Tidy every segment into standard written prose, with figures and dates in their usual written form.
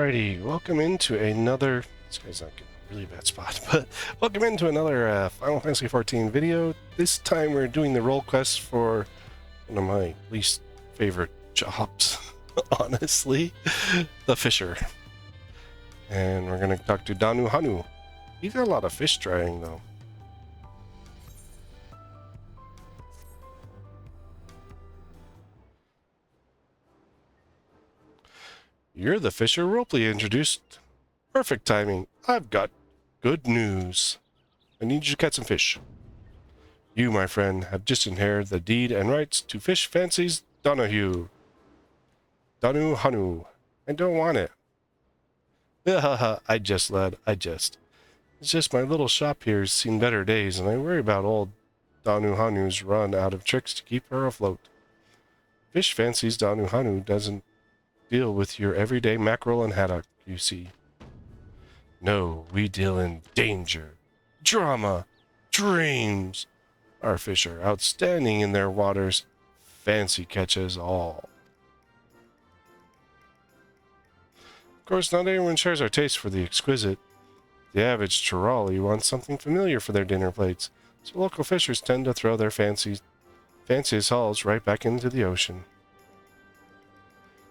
Alrighty, welcome into another... This guy's not getting a really bad spot, but welcome into another Final Fantasy XIV video. This time we're doing the role quest for one of my least favorite jobs, honestly, the fisher. And we're going to talk to Danu Hanu. He's got a lot of fish drying, though. You're the fisher Ropley introduced. Perfect timing. I've got good news. I need you to catch some fish. You, my friend, have just inherited the deed and rights to Fish Fancy's Danu Hanu. I don't want it. Haha, I jest, lad, I jest. It's just my little shop here's seen better days, and I worry about old Danu Hanu's run out of tricks to keep her afloat. Fish Fancy's Danu Hanu doesn't deal with your everyday mackerel and haddock, you see. No, we deal in danger, drama, dreams. Our fish are outstanding in their waters. Fancy catches all. Of course, not everyone shares our taste for the exquisite. The average Chirali wants something familiar for their dinner plates, so local fishers tend to throw their fanciest hauls right back into the ocean.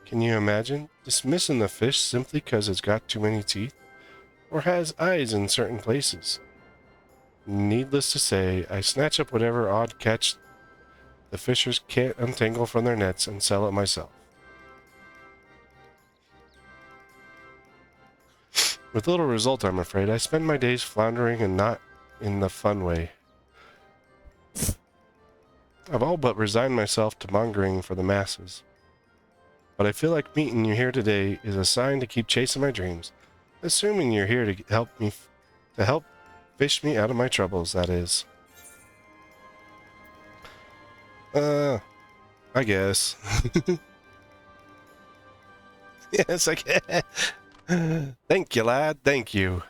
Can you imagine dismissing the fish simply because it's got too many teeth, or has eyes in certain places? Needless to say, I snatch up whatever odd catch the fishers can't untangle from their nets and sell it myself. With little result, I'm afraid. I spend my days floundering and not in the fun way. I've all but resigned myself to mongering for the masses. But I feel like meeting you here today is a sign to keep chasing my dreams. Assuming you're here to help fish me out of my troubles, that is. I guess. Yes, I can. Thank you, lad. Thank you.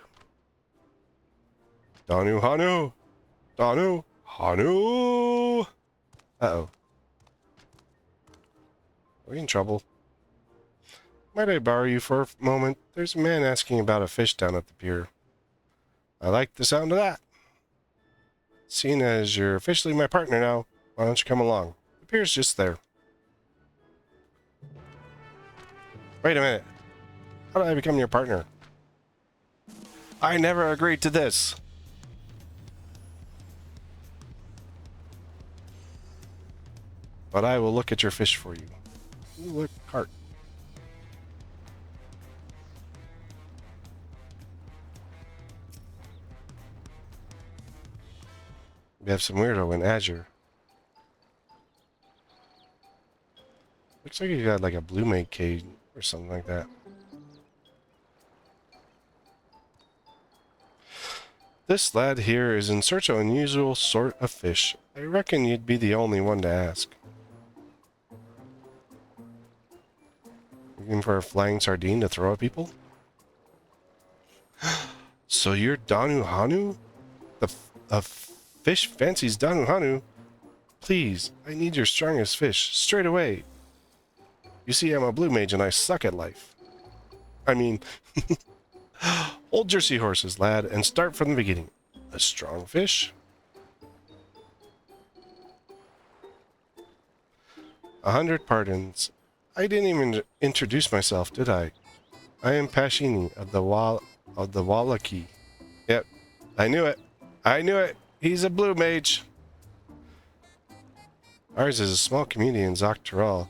Danu Hanu. Danu Hanu. Uh-oh. Are we in trouble? Might I borrow you for a moment? There's a man asking about a fish down at the pier. I like the sound of that. Seeing as you're officially my partner now, why don't you come along? The pier's just there. Wait a minute. How did I become your partner? I never agreed to this. But I will look at your fish for you. Ooh, look, cart. We have some weirdo in Azure. Looks like you got like a blue mage cage or something like that. This lad here is in search of an unusual sort of fish. I reckon you'd be the only one to ask. Looking for a flying sardine to throw at people? So you're Danu Hanu? A Fish Fancy's Danu Hanu? Please, I need your strongest fish, straight away. You see, I'm a blue mage and I suck at life. I mean, hold your seahorses, lad, and start from the beginning. A strong fish? 100 pardons. I didn't even introduce myself, did I? I am Pashini of the Wallaki. Yep, I knew it. I knew it. He's a blue mage. Ours is a small community in Zaktaral,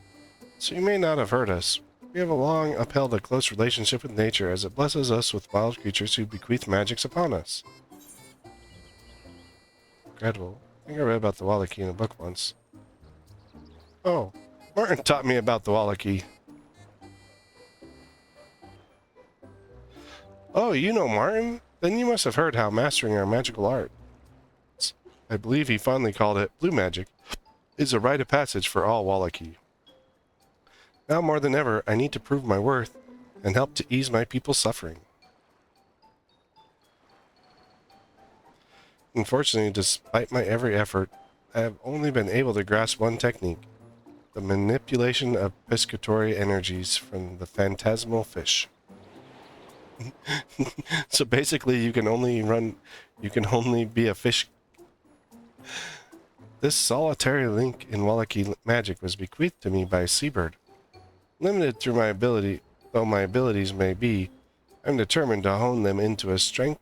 so you may not have heard us. We have long upheld a close relationship with nature as it blesses us with wild creatures who bequeath magics upon us. Incredible. I think I read about the Wallaki in a book once. Oh, Martin taught me about the Wallaki. Oh, you know Martin? Then you must have heard how mastering our magical art, I believe he fondly called it blue magic, is a rite of passage for all Wallaki. Now more than ever, I need to prove my worth and help to ease my people's suffering. Unfortunately, despite my every effort, I have only been able to grasp one technique, the manipulation of piscatory energies from the phantasmal fish. So basically, you can only be a fish. This solitary link in Wallachie magic was bequeathed to me by a seabird. Limited through my ability, though my abilities may be, I'm determined to hone them into a strength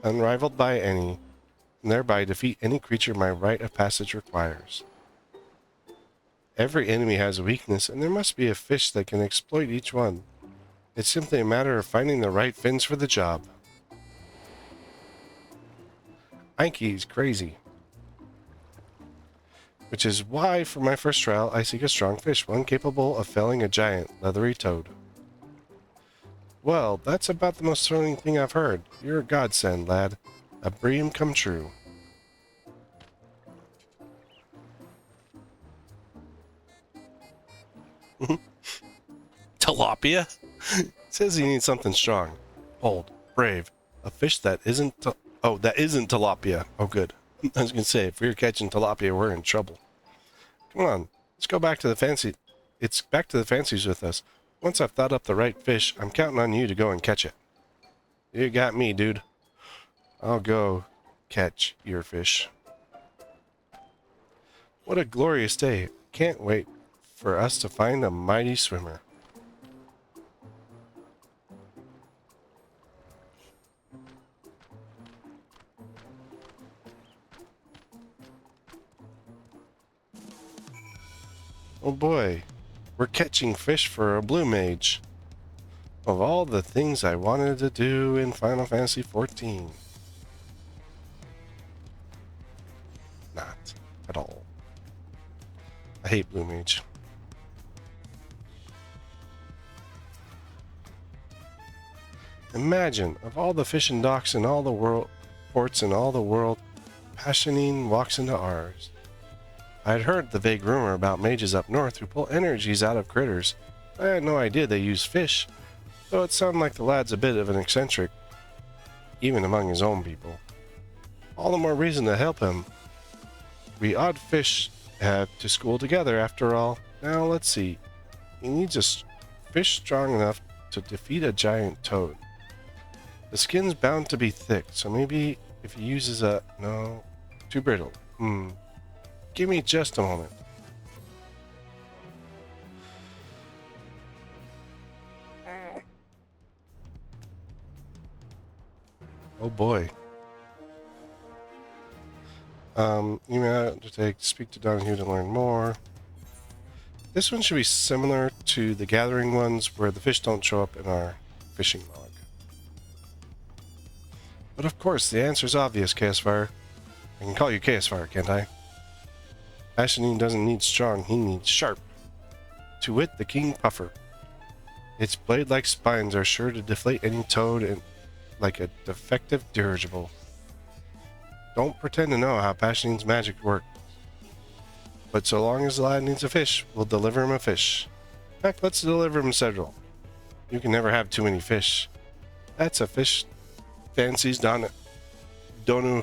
unrivaled by any, and thereby defeat any creature my rite of passage requires. Every enemy has a weakness, and there must be a fish that can exploit each one. It's simply a matter of finding the right fins for the job. Einke's crazy. Which is why, for my first trial, I seek a strong fish, one capable of felling a giant, leathery toad. Well, that's about the most thrilling thing I've heard. You're a godsend, lad. A dream come true. Tilapia? Says he needs something strong. Bold. Brave. A fish that isn't... that isn't tilapia. Oh, good. I was going to say, if we're catching tilapia, we're in trouble. Come on. Let's go back to the fancy... It's back to the fancies with us. Once I've thought up the right fish, I'm counting on you to go and catch it. You got me, dude. I'll go catch your fish. What a glorious day. Can't wait for us to find a mighty swimmer. Oh boy, we're catching fish for a blue mage. Of all the things I wanted to do in Final Fantasy XIV. Not at all. I hate blue mage. Imagine, of all the fishing docks in all the world, ports in all the world, Passionine walks into ours. I'd heard the vague rumor about mages up north who pull energies out of critters. I had no idea they used fish, though it sounded like the lad's a bit of an eccentric, even among his own people. All the more reason to help him. We odd fish have to school together, after all. Now, let's see. He needs a fish strong enough to defeat a giant toad. The skin's bound to be thick, so maybe if he uses a... No, too brittle. Give me just a moment. Oh boy. You may have to speak to Donahue to learn more. This one should be similar to the gathering ones where the fish don't show up in our fishing log. But of course, the answer's obvious, Chaosfire. I can call you Chaosfire, can't I? Ashenine doesn't need strong, he needs sharp. To wit, the King Puffer. Its blade-like spines are sure to deflate any toad and like a defective dirigible. Don't pretend to know how Pashinine's magic works. But so long as the lad needs a fish, we'll deliver him a fish. In fact, let's deliver him several. You can never have too many fish. That's a fish fancy's Donu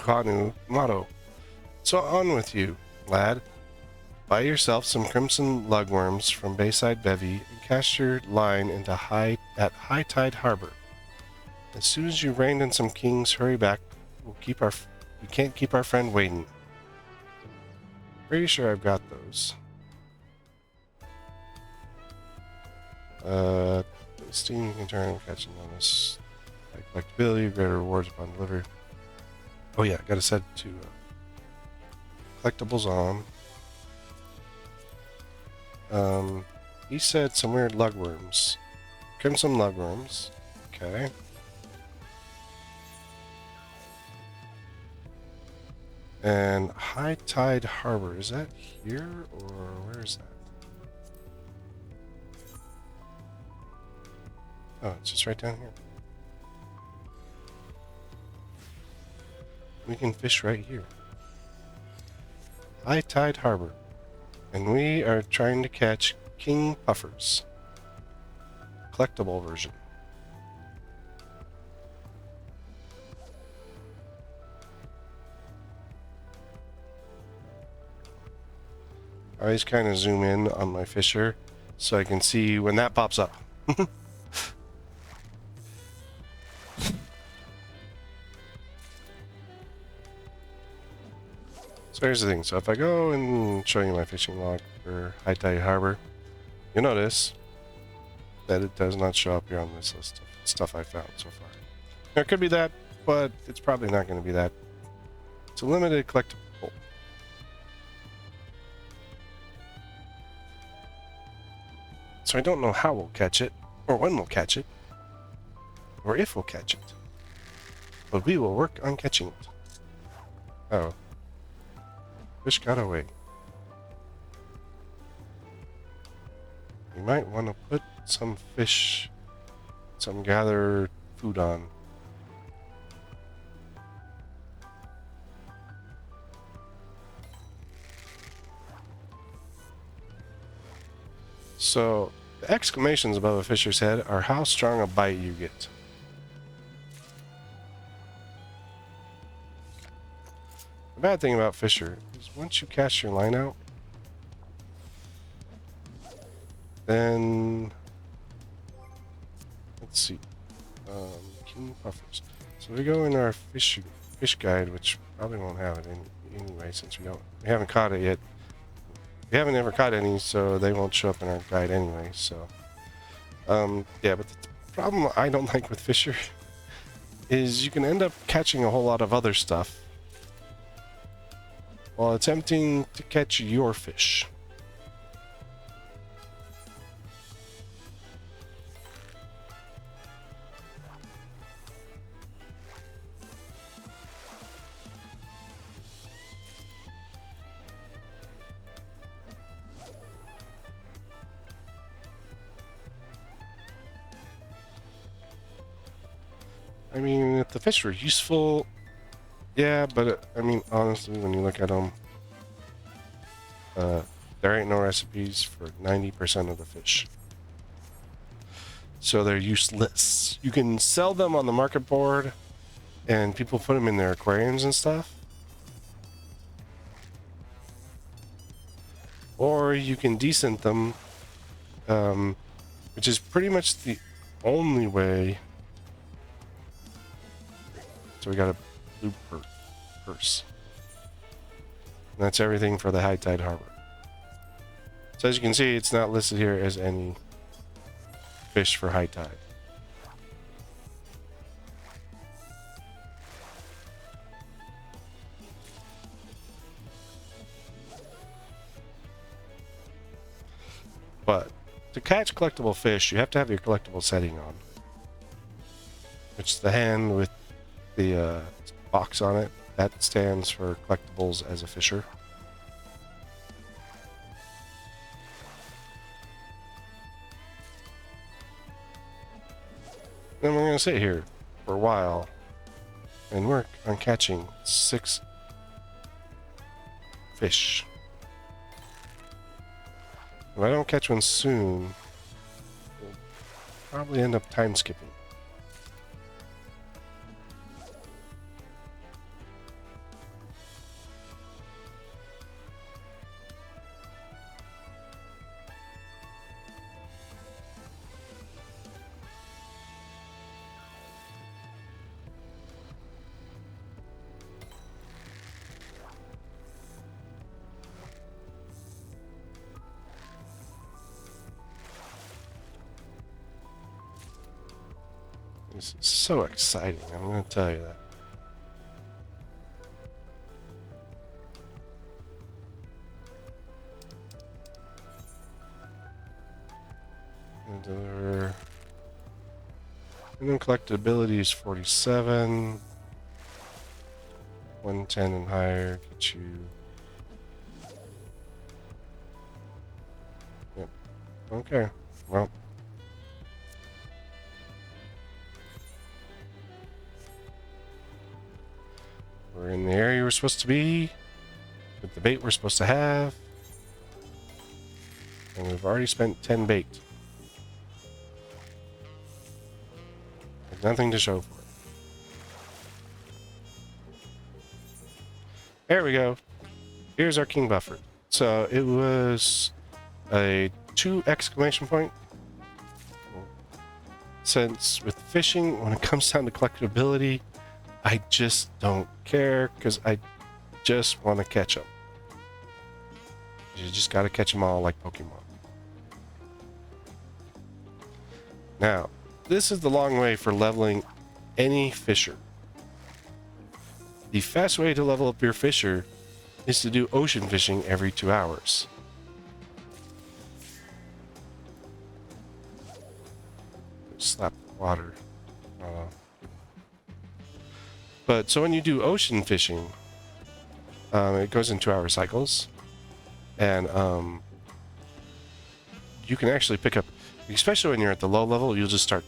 Hanu motto. So on with you, lad. Buy yourself some crimson lugworms from Bayside Bevy and cast your line into High Tide Harbor. As soon as you rein in some kings, hurry back. We can't keep our friend waiting. Pretty sure I've got those. Steam you can turn and catch them on this. Collectability, greater rewards upon delivery. Oh yeah, gotta set it to collectibles on. He said some weird lugworms. Crimson lugworms. Okay. And High Tide Harbor, is that here or where is that? Oh, it's just right down here. We can fish right here. High Tide Harbor. And we are trying to catch King Puffers. Collectible version. I always kind of zoom in on my fisher so I can see when that pops up. So here's the thing. So if I go and show you my fishing log for High Tide Harbor, you'll notice that it does not show up here on this list of stuff I found so far. Now, it could be that, but it's probably not going to be that. It's a limited collectible. So I don't know how we'll catch it, or when we'll catch it, or if we'll catch it. But we will work on catching it. Oh. Fish got away. You might want to put some fish, some gather food on. So, the exclamations above a fisher's head are how strong a bite you get. The bad thing about fisher is once you cast your line out, then let's see, king buffers. So we go in our fish guide, which probably won't have it anyway, since we haven't caught it yet. We haven't ever caught any, so they won't show up in our guide anyway. So, yeah, but the problem I don't like with fisher is you can end up catching a whole lot of other stuff while attempting to catch your fish. I mean, if the fish were useful, yeah, but I mean, honestly, when you look at them, there ain't no recipes for 90% of the fish. So they're useless. You can sell them on the market board, and people put them in their aquariums and stuff. Or you can decent them, which is pretty much the only way. So we got a blue purse. And that's everything for the High Tide Harbor. So as you can see, it's not listed here as any fish for high tide. But to catch collectible fish, you have to have your collectible setting on, which is the hand with the box on it. That stands for collectibles as a fisher. Then we're going to sit here for a while and work on catching 6 fish. If I don't catch one soon, we'll probably end up time skipping. This is so exciting, I'm going to tell you that. And then collectability is 47. 110 and higher get you. Yep. Okay. Well. We're in the area we're supposed to be, with the bait we're supposed to have, and we've already spent 10 bait. There's nothing to show for it. There we go. Here's our king buffer. So it was a 2 exclamation point. Since with fishing, when it comes down to collectability, I just don't care, because I just want to catch them. You just got to catch them all like Pokemon. Now, this is the long way for leveling any fisher. The fast way to level up your fisher is to do ocean fishing every 2 hours. Slap the water. But so when you do ocean fishing, it goes in 2-hour cycles, and you can actually pick up, especially when you're at the low level, you'll just start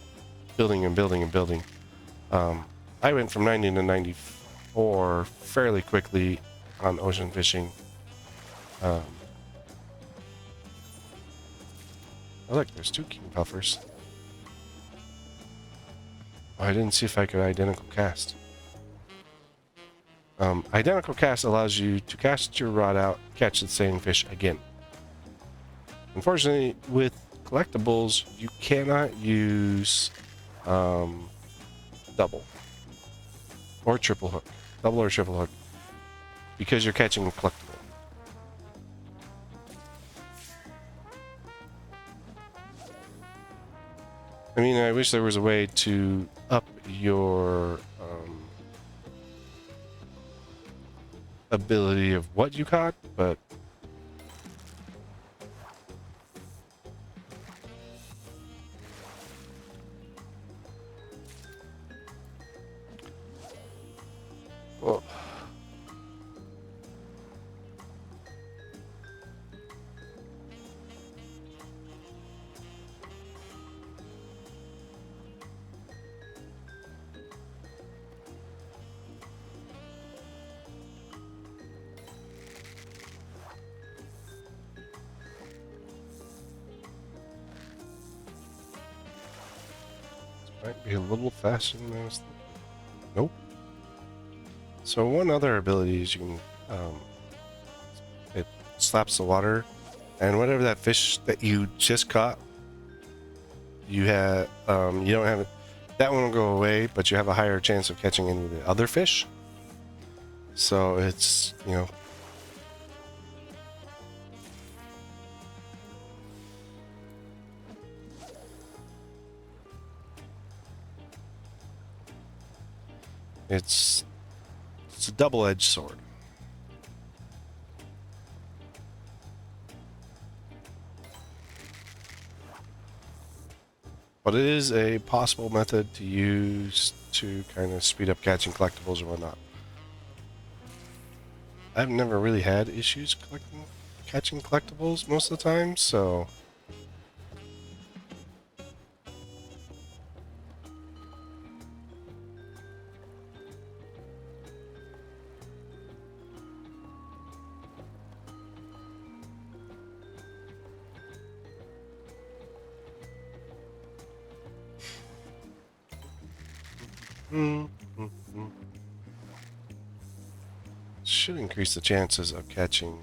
building and building and building. I went from 90 to 94 fairly quickly on ocean fishing. Oh look, there's 2 king puffers. Oh, I didn't see if I could identical cast. Identical cast allows you to cast your rod out, catch the same fish again. Unfortunately, with collectibles, you cannot use double or triple hook. Double or triple hook. Because you're catching a collectible. I mean, I wish there was a way to up your ability of what you caught, but well, might be a little faster than I was thinking. Nope. So one other ability is you can, it slaps the water, and whatever that fish that you just caught, you have, you don't have it, that one will go away, but you have a higher chance of catching any of the other fish. So it's, you know, it's a double-edged sword. But it is a possible method to use to kind of speed up catching collectibles or whatnot. I've never really had issues catching collectibles most of the time, so should increase the chances of catching.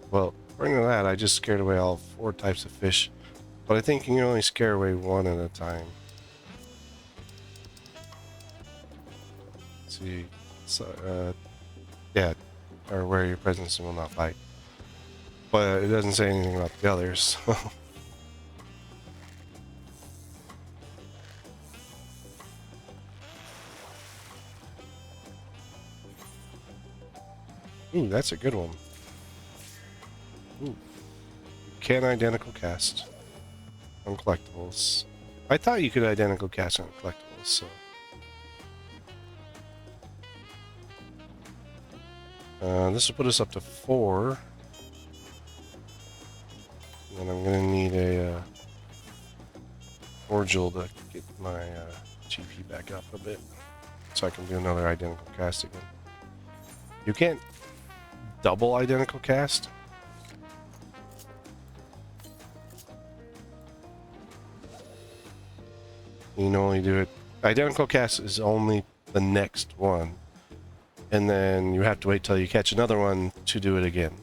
Well, according to that, I just scared away all 4 types of fish, but I think you can only scare away 1 at a time. Let's see, so, yeah, or where your presence will not fight. But it doesn't say anything about the others. So. Ooh, that's a good one. Ooh. Can identical cast on collectibles. I thought you could identical cast on collectibles, so. This will put us up to 4. And I'm going to need a cordial to get my GP back up a bit, so I can do another identical cast again. You can't double identical cast. You can only do it. Identical cast is only the next one, and then you have to wait till you catch another one to do it again.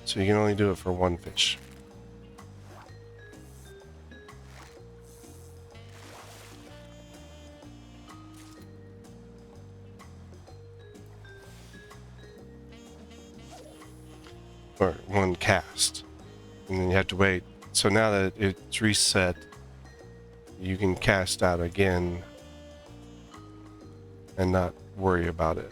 So you can only do it for 1 fish. or one cast, and then you have to wait. So now that it's reset, you can cast out again and not worry about it.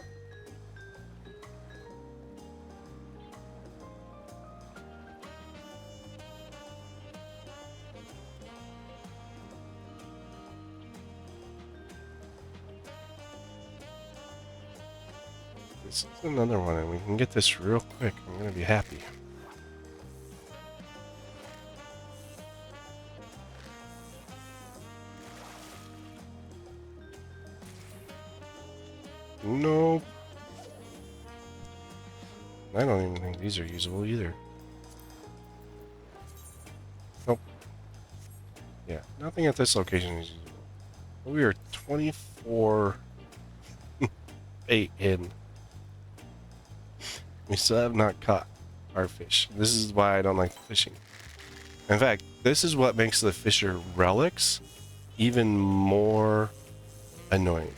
This is another one, and we can get this real quick. I'm gonna be happy. Nope. I don't even think these are usable either. Nope. Yeah, nothing at this location is usable. We are 24 8 in. We still have not caught our fish. This is why I don't like fishing. In fact, this is what makes the fisher relics even more annoying.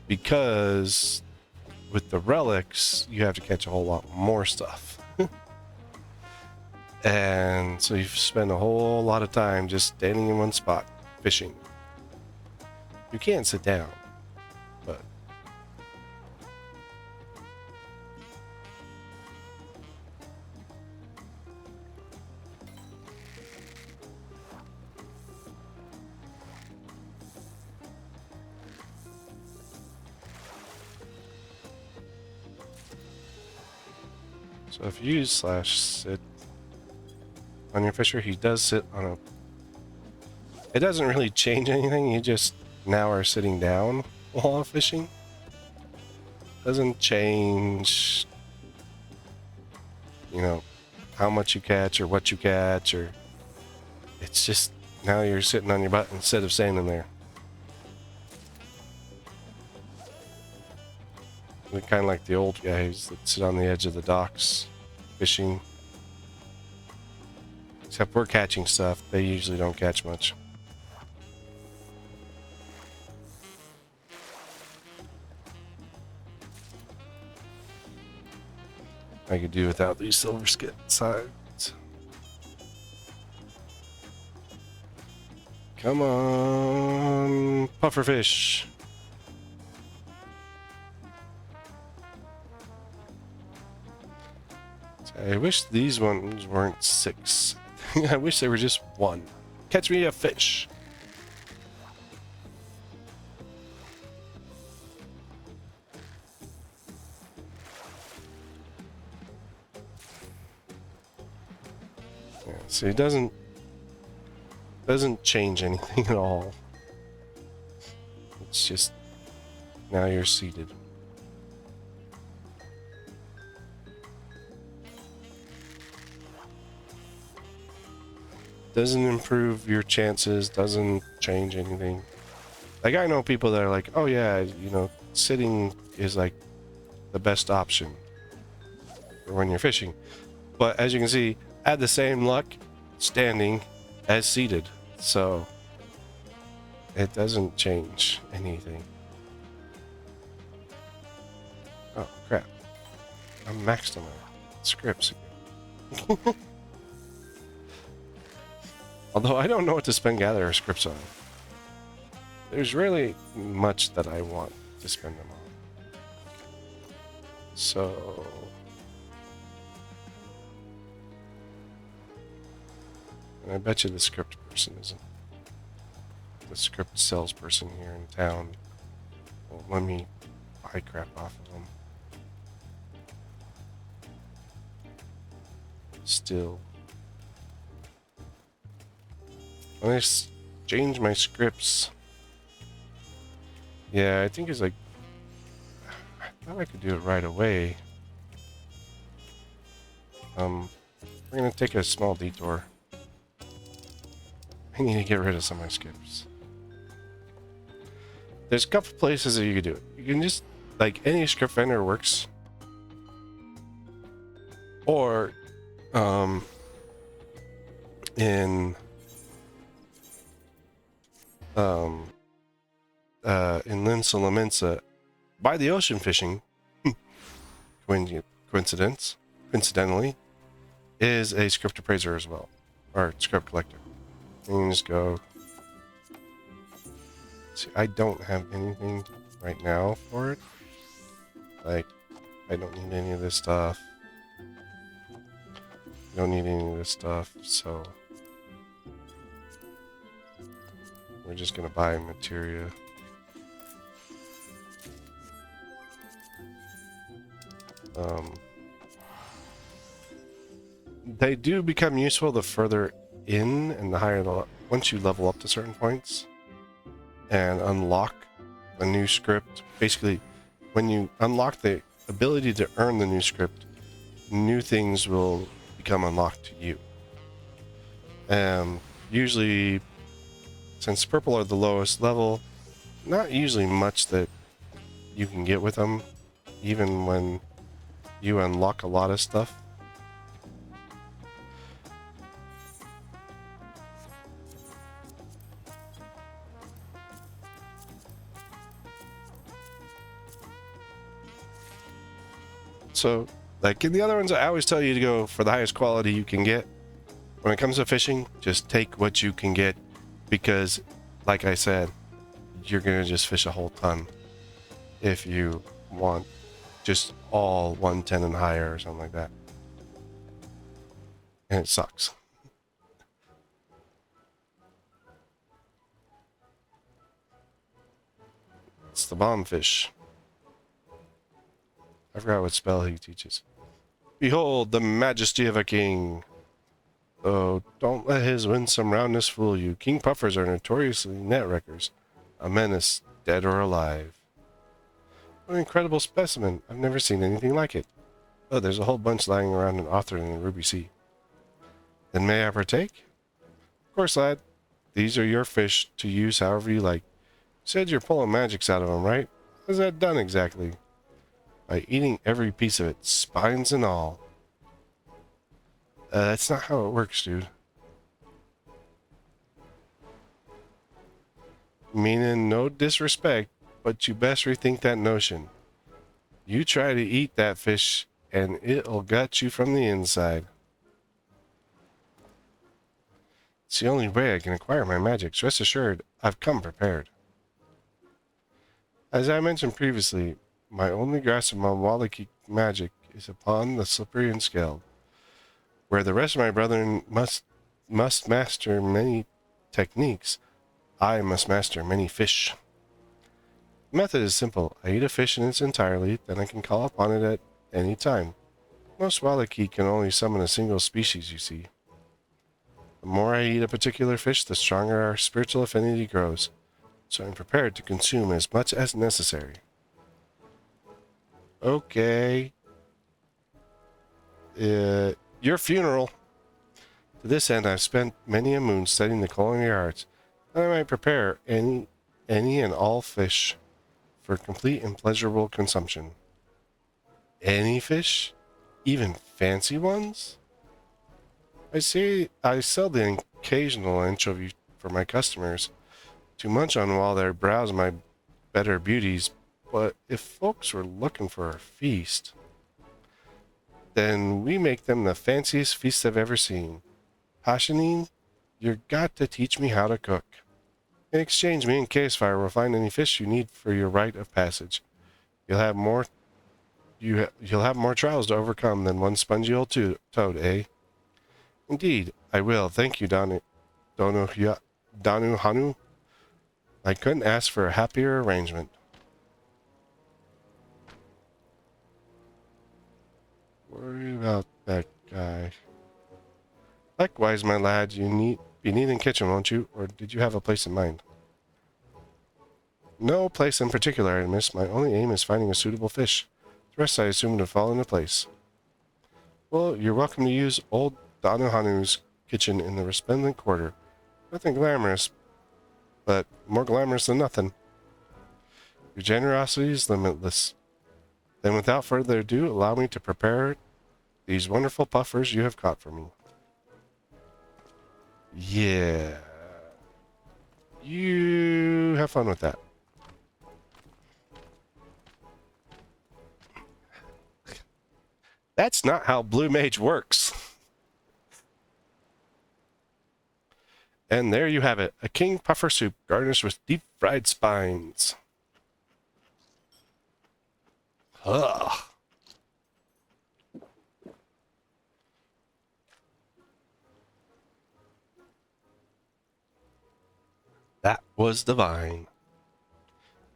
Because with the relics, you have to catch a whole lot more stuff. And so you spend a whole lot of time just standing in one spot fishing. You can't sit down, but so if you use /sit on your fisher, he does sit on a... It doesn't really change anything, you just now are sitting down while fishing. Doesn't change, you know, how much you catch or what you catch, or it's just now you're sitting on your butt instead of standing there. We're kind of like the old guys that sit on the edge of the docks fishing. Except we're catching stuff. They usually don't catch much. I could do without these silver skit sides. Come on, pufferfish. I wish these ones weren't 6. I wish they were just 1. Catch me a fish. Yeah, so it doesn't change anything at all. It's just now you're seated. Doesn't improve your chances, doesn't change anything. Like, I know people that are like, oh yeah, you know, sitting is like the best option for when you're fishing. But as you can see, I had the same luck standing as seated. So it doesn't change anything. Oh crap. I'm maxed on my scripts again. Although I don't know what to spend gatherer scripts on. There's really much that I want to spend them on. So... and I bet you the script person isn't. The script salesperson here in town won't let me buy crap off of them. Still... when I change my scripts... yeah, I think it's like... I thought I could do it right away. We're gonna take a small detour. I need to get rid of some of my scripts. There's a couple places that you can do it. You can just... like, any script vendor works. Or... in Linsa La Mensa, by the ocean fishing, coincidentally, is a script appraiser as well, or script collector. And you can just go. See, I don't have anything right now for it. Like, I don't need any of this stuff. I don't need any of this stuff, so we're just gonna buy materia. They do become useful the further in and the higher the... Once you level up to certain points and unlock a new script. Basically, when you unlock the ability to earn the new script, new things will become unlocked to you. Usually, since purple are the lowest level, not usually much that you can get with them, even when you unlock a lot of stuff. So, like in the other ones, I always tell you to go for the highest quality you can get. When it comes to fishing, just take what you can get, because, like I said, you're going to just fish a whole ton if you want just all 110 and higher or something like that. And it sucks. It's the bomb fish. I forgot what spell he teaches. Behold the majesty of a king. Oh, don't let his winsome roundness fool you. King puffers are notoriously net wreckers, a menace, dead or alive. What an incredible specimen. I've never seen anything like it. Oh, there's a whole bunch lying around an author in the Ruby Sea. Then may I partake? Of course, lad. These are your fish to use however you like. You said you're pulling magics out of them, right? How's that done exactly? By eating every piece of it, spines and all. That's not how it works, dude. Meaning no disrespect, but you best rethink that notion. You try to eat that fish, and it'll gut you from the inside. It's the only way I can acquire my magics. Rest assured, I've come prepared. As I mentioned previously, my only grasp of my Wallaki magic is upon the slippery and scaled, where the rest of my brethren must master many techniques. I must master many fish. The method is simple. I eat a fish in its entirety, then I can call upon it at any time. Most Wallaki can only summon a single species, you see. The more I eat a particular fish, the stronger our spiritual affinity grows, so I'm prepared to consume as much as necessary. Okay. Your funeral. To this end, I've spent many a moon studying the culinary arts, and I might prepare any and all fish for complete and pleasurable consumption. Any fish? Even fancy ones? I sell the occasional anchovy for my customers to munch on while they browse my better beauties, but if folks were looking for a feast, then we make them the fanciest feast I've ever seen. Passionine, you've got to teach me how to cook. In exchange, me and Casefire will find any fish you need for your rite of passage. You'll have more trials to overcome than one spongy old toad, eh? Indeed, I will. Thank you, Danu Hanu. I couldn't ask for a happier arrangement. Worry about that guy. Likewise, my lad, be neat in kitchen, won't you? Or did you have a place in mind? No place in particular, miss. My only aim is finding a suitable fish. The rest I assume to fall into place. Well, you're welcome to use old Danuhanu's kitchen in the resplendent quarter. Nothing glamorous, but more glamorous than nothing. Your generosity is limitless. Then without further ado, allow me to prepare these wonderful puffers you have caught for me. Yeah. You have fun with that. That's not how Blue Mage works. And there you have it, a king puffer soup garnished with deep fried spines. Ugh. That was divine.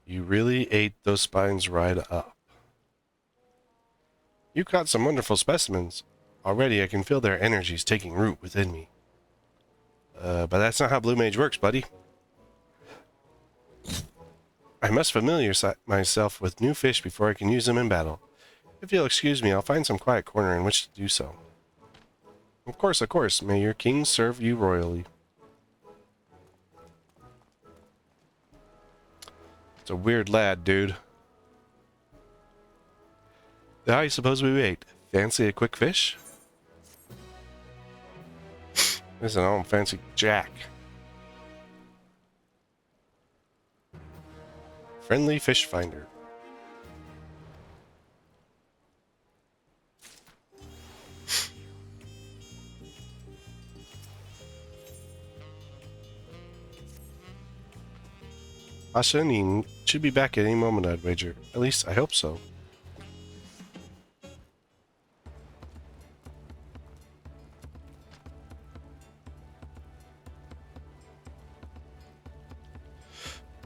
You really ate those spines right up. You caught some wonderful specimens. Already I can feel their energies taking root within me. But that's not how Blue Mage works, buddy. I must familiarize myself with new fish before I can use them in battle. If you'll excuse me, I'll find some quiet corner in which to do so. Of course. May your king serve you royally. It's a weird lad, dude. How you suppose we wait? Fancy a quick fish? Listen, I don't fancy jack. Friendly fish finder. Ashanin should be back at any moment, I'd wager. At least, I hope so.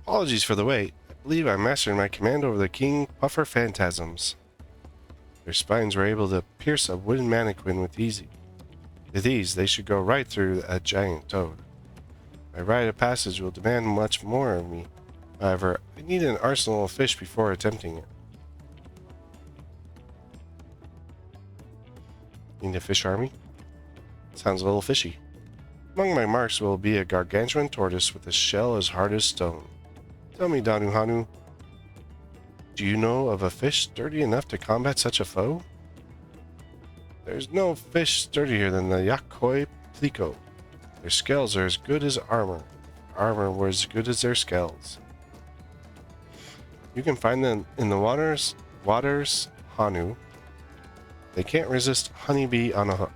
Apologies for the wait. I believe I mastered my command over the King Puffer Phantasms. Their spines were able to pierce a wooden mannequin with ease. With ease, they should go right through a giant toad. My rite of passage will demand much more of me. However, I need an arsenal of fish before attempting it. Need a fish army? Sounds a little fishy. Among my marks will be a gargantuan tortoise with a shell as hard as stone. Tell me, Danuhanu, do you know of a fish sturdy enough to combat such a foe? There's no fish sturdier than the Yakoi Plico. Their scales are as good as armor. Armor were as good as their scales. You can find them in the waters, Hanu. They can't resist honeybee on a hook.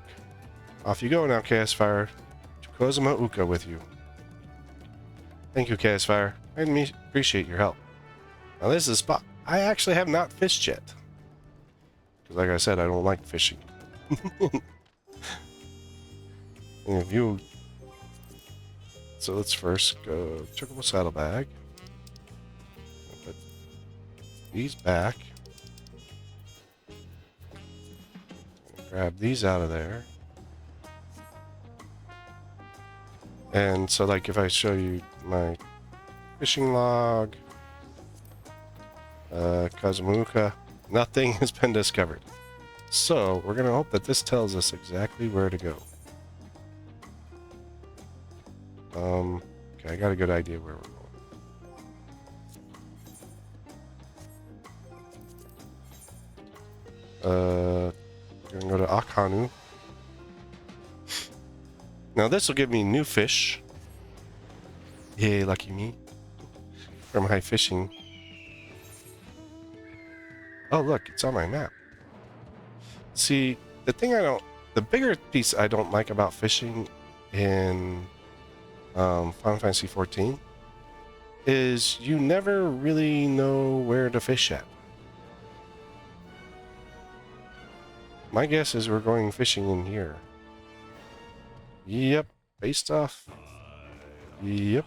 Off you go now, Chaos Fire. To Kozuma Uka with you. Thank you, Chaos Fire. I appreciate your help. Now this is a spot I actually have not fished yet. Because like I said, I don't like fishing. And if you... So let's first go checkable saddlebag. Put these back. Grab these out of there. And so like if I show you my fishing log, Kazumuka, nothing has been discovered. So we're going to hope that this tells us exactly where to go. Okay, I got a good idea where we're going. We're going to go to Akhanu. Now this will give me new fish. Yay, lucky me. From high fishing. Oh look, it's on my map. See, the bigger piece I don't like about fishing in Final Fantasy XIV is you never really know where to fish at. My guess is we're going fishing in here. Yep, based off. Yep.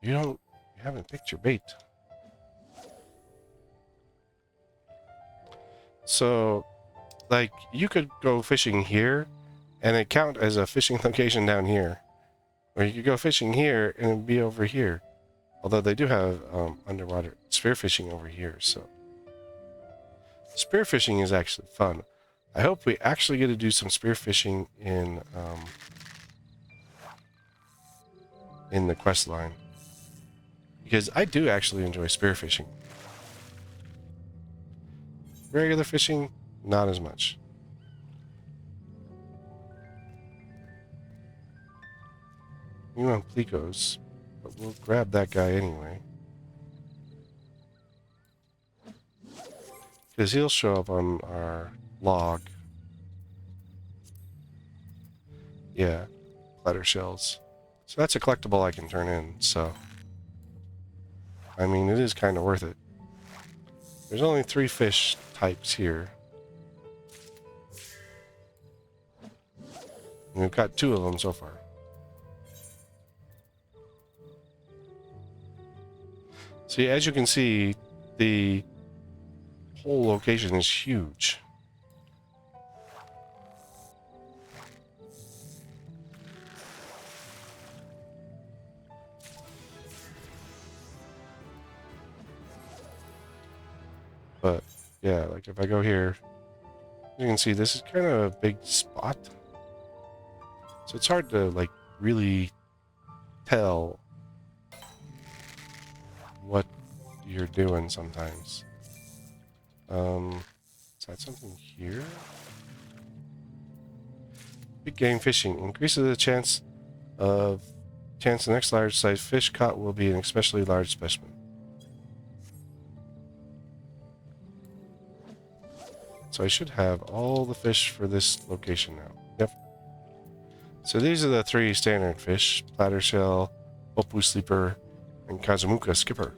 You haven't picked your bait. So, like, you could go fishing here, and it count as a fishing location down here. Or you could go fishing here, and it'd be over here. Although they do have underwater spearfishing over here, so... Spearfishing is actually fun. I hope we actually get to do some spearfishing in the quest line. Because I do actually enjoy spearfishing. Regular fishing, not as much. You want plecos, but we'll grab that guy anyway. Because he'll show up on our log. Yeah, platter shells. So that's a collectible I can turn in, so... I mean, it is kind of worth it. There's only 3 fish types here. And we've got 2 of them so far. See, as you can see, the whole location is huge. But, yeah, like if I go here, you can see this is kind of a big spot. So it's hard to, like, really tell what you're doing sometimes. Is that something here? Big game fishing increases the chance the next large size fish caught will be an especially large specimen. So I should have all the fish for this location now. Yep. So these are the 3 standard fish: platter shell, Oppu sleeper, and Kazumuka skipper.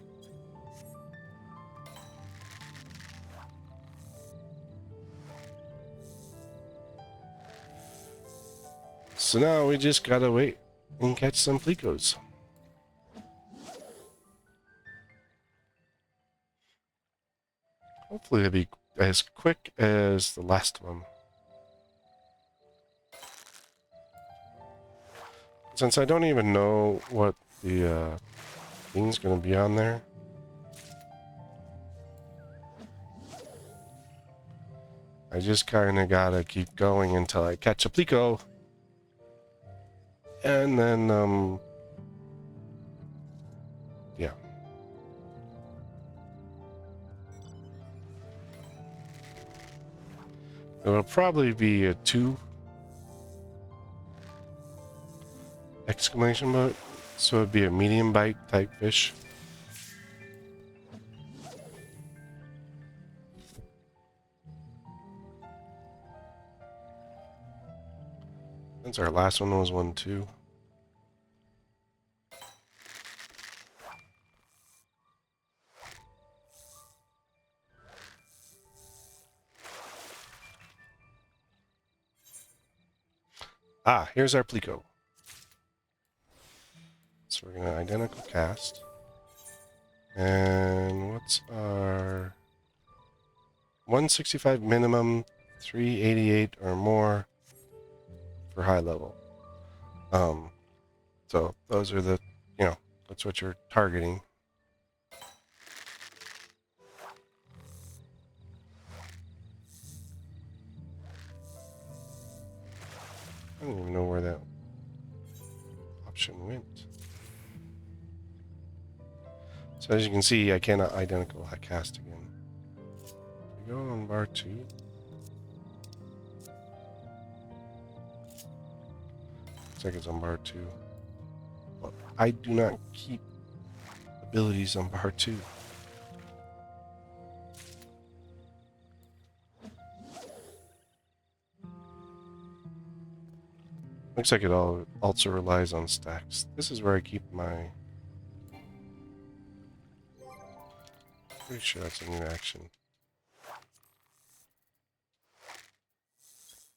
So now we just gotta wait and catch some plecos. Hopefully they'll be as quick as the last one. Since I don't even know what the thing's gonna be on there, I just kinda gotta keep going until I catch a pleco. And then, yeah. It'll probably be a 2 exclamation mark, so it'd be a medium bite type fish. Since our last one was 1-2. Ah, here's our pleco. So we're going to identical cast. And what's our 165 minimum, 388 or more for high level. So those are the, that's what you're targeting. I don't even know where that option went. So as you can see, I cannot identical cast again. We go on bar 2. Looks like it's on bar 2. But I do not keep abilities on bar 2. Looks like it all also relies on stacks. This is where I keep my... Pretty sure that's a new action.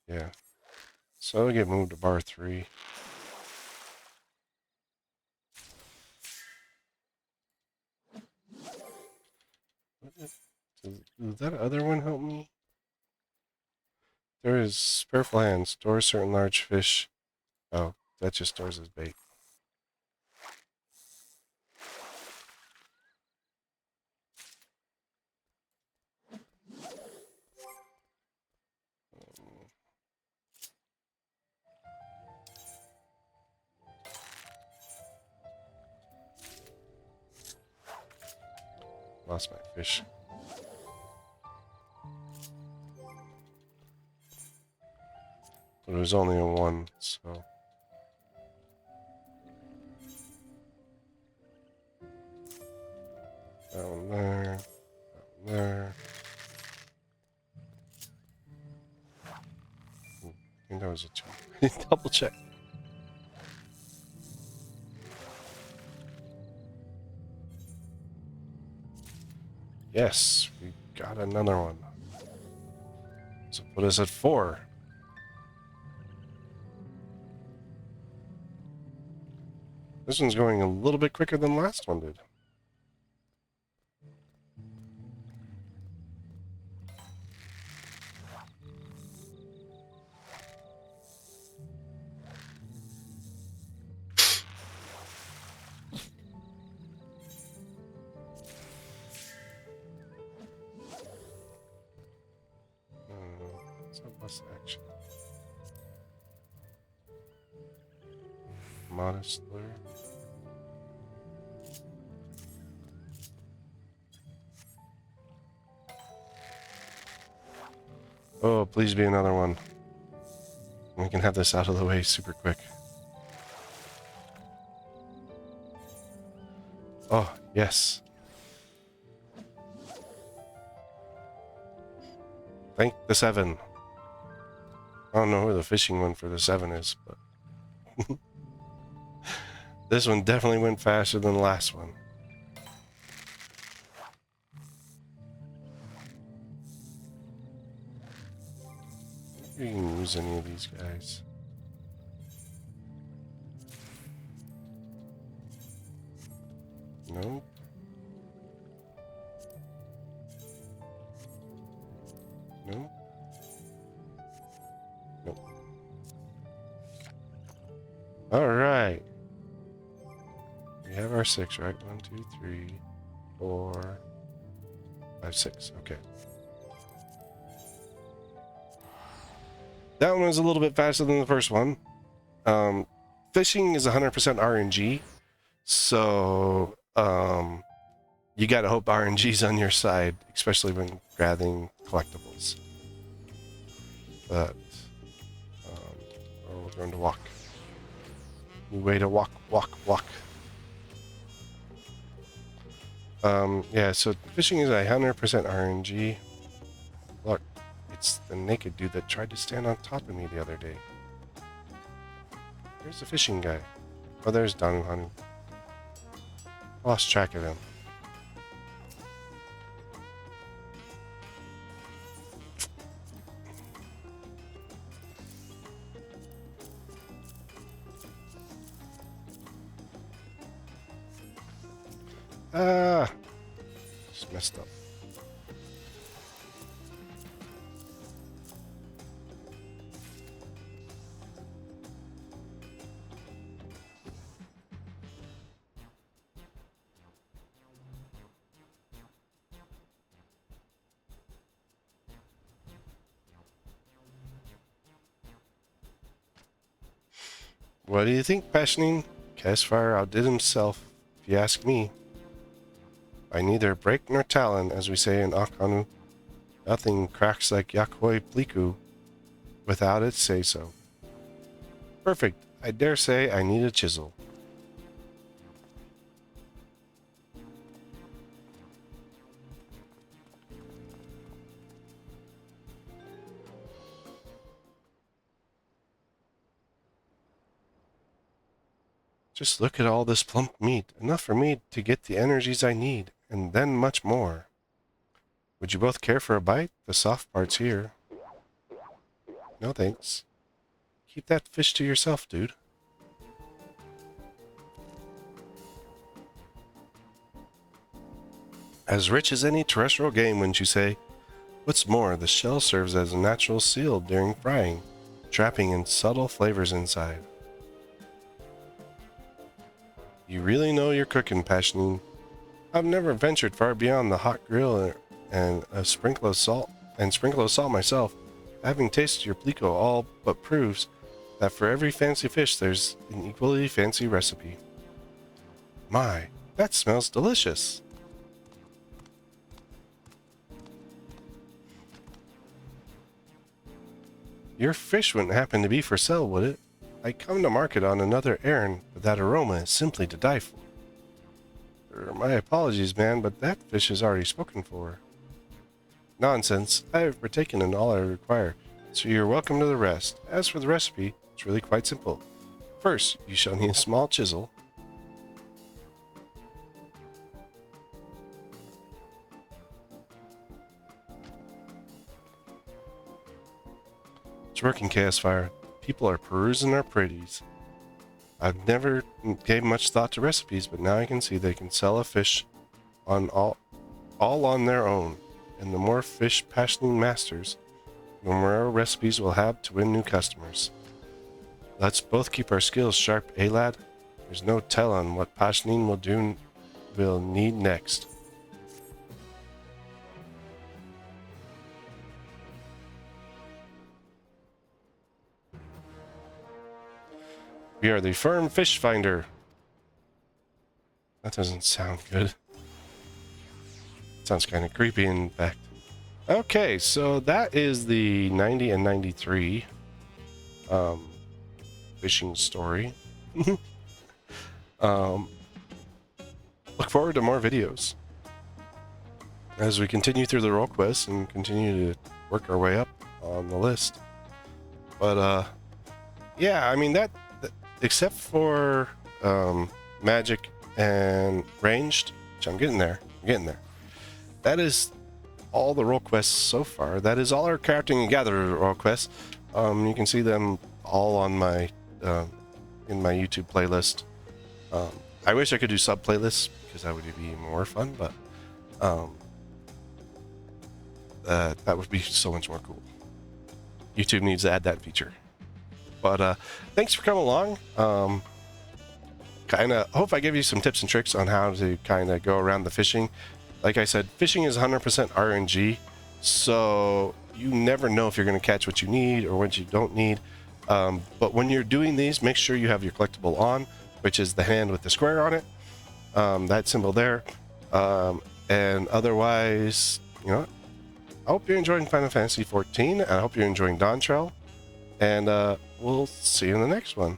Yeah. So I get moved to bar 3. Does that other one help me? There is spare hand. Stores certain large fish. Oh, that just stores as bait. Lost my fish. But it was only a 1, so... That one there. That one there. was a check. Double check. Yes, we got another one. So put us at 4. This one's going a little bit quicker than the last one did. What's action? Modest lure. Oh, please be another one. We can have this out of the way super quick. Oh, yes. Thank the 7. I don't know where the fishing one for the 7 is, but this one definitely went faster than the last one. You can use any of these guys. Nope. Nope. Nope. All right. We have our 6, right? 1, 2, 3, 4, 5, 6. Okay. That one was a little bit faster than the first one. Fishing is 100% RNG, so you gotta hope RNG's on your side, especially when gathering collectibles. But we're going to walk. New way to walk. Yeah, so fishing is 100% RNG. Look, it's the naked dude that tried to stand on top of me the other day. There's the fishing guy. Oh, there's Danu Hanu. Lost track of him. Ah! Just messed up. What do you think, Passioning? Castfire outdid himself, if you ask me. By neither break nor talon, as we say in Akanu, nothing cracks like Yakoi Pliku without its say-so. Perfect. I dare say I need a chisel. Just look at all this plump meat, enough for me to get the energies I need, and then much more. Would you both care for a bite? The soft part's here. No thanks. Keep that fish to yourself, dude. As rich as any terrestrial game, wouldn't you say? What's more, the shell serves as a natural seal during frying, trapping in subtle flavors inside. You really know your cooking, Passioning. I've never ventured far beyond the hot grill and a sprinkle of salt myself. Having tasted your plico all but proves that for every fancy fish there's an equally fancy recipe. My, that smells delicious. Your fish wouldn't happen to be for sale, would it? I come to market on another errand, but that aroma is simply to die for. My apologies, man, but that fish is already spoken for. Nonsense. I have partaken in all I require. so you're welcome to the rest. As for the recipe, it's really quite simple. First, you shall need a small chisel. It's working, Chaos Fire. People are perusing our pretties. I've never gave much thought to recipes, but now I can see they can sell a fish on all on their own. And the more fish passioning masters, the more recipes we'll have to win new customers. Let's both keep our skills sharp, eh, lad? There's no tell on what passioning we'll need next. We are the firm fish finder. That doesn't sound good. Sounds kind of creepy, in fact. Okay, so that is the 90 and 93 fishing story. Look forward to more videos as we continue through the role quests and continue to work our way up on the list. But yeah, I mean that except for magic and ranged, which I'm getting there. That is all the role quests so far. That is all our crafting and gather role quests. You can see them all on my in my YouTube playlist. I wish I could do sub playlists because that would be more fun, but that would be so much more cool. YouTube needs to add that feature. But thanks for coming along. Hope I give you some tips and tricks on how to kind of go around the fishing. Like I said, fishing is 100% RNG, so you never know if you're going to catch what you need or what you don't need. But when you're doing these, make sure you have your collectible on, which is the hand with the square on it, that symbol there. And otherwise, you know, I hope you're enjoying Final Fantasy XIV, and I hope you're enjoying Dawn Trail, and we'll see you in the next one.